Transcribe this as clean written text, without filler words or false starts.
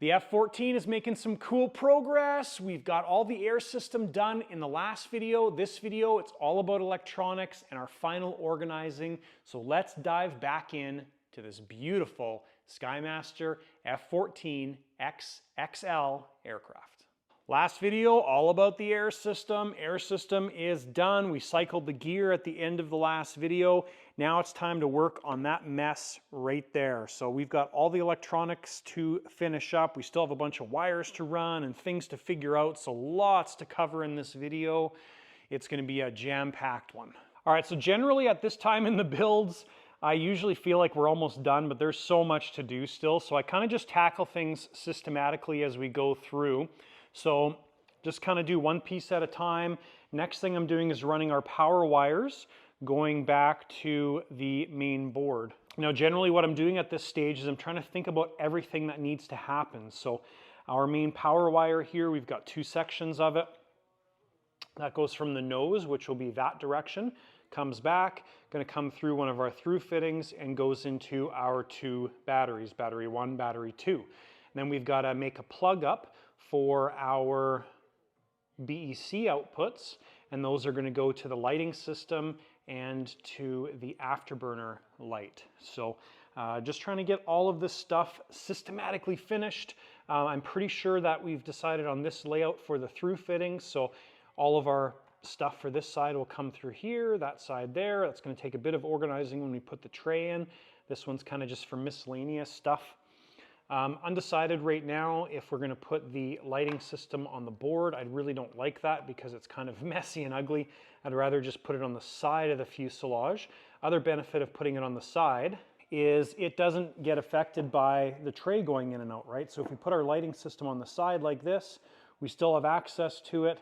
The F-14 is making some cool progress. We've got all the air system done in the last video. This video, it's all about electronics and our final organizing. So let's dive back in to this beautiful Skymaster F-14 XL aircraft. Last video, all about the air system. Air system is done. We cycled the gear at the end of the last video. Now it's time to work on that mess right there. So we've got all the electronics to finish up. We still have a bunch of wires to run and things to figure out. So lots to cover in this video. It's going to be a jam-packed one. All right, so generally at this time in the builds, I usually feel like we're almost done, but there's so much to do still. So I kind of just tackle things systematically as we go through. So just kind of do one piece at a time. Next thing I'm doing is running our power wires going back to the main board. Now generally what I'm doing at this stage is I'm trying to think about everything that needs to happen. So our main power wire here, we've got two sections of it. That goes from the nose, which will be that direction, comes back, going to come through one of our through fittings and goes into our two batteries, battery 1, battery 2. And then we've got to make a plug up for our BEC outputs, and those are going to go to the lighting system and to the afterburner light. So just trying to get all of this stuff systematically finished. I'm pretty sure that we've decided on this layout for the through fittings, so all of our stuff for this side will come through here, that side there. That's going to take a bit of organizing when we put the tray in. This one's kind of just for miscellaneous stuff. Undecided right now if we're going to put the lighting system on the board. I really don't like that because it's kind of messy and ugly. I'd rather just put it on the side of the fuselage. Other benefit of putting it on the side is it doesn't get affected by the tray going in and out, right? So if we put our lighting system on the side like this, we still have access to it.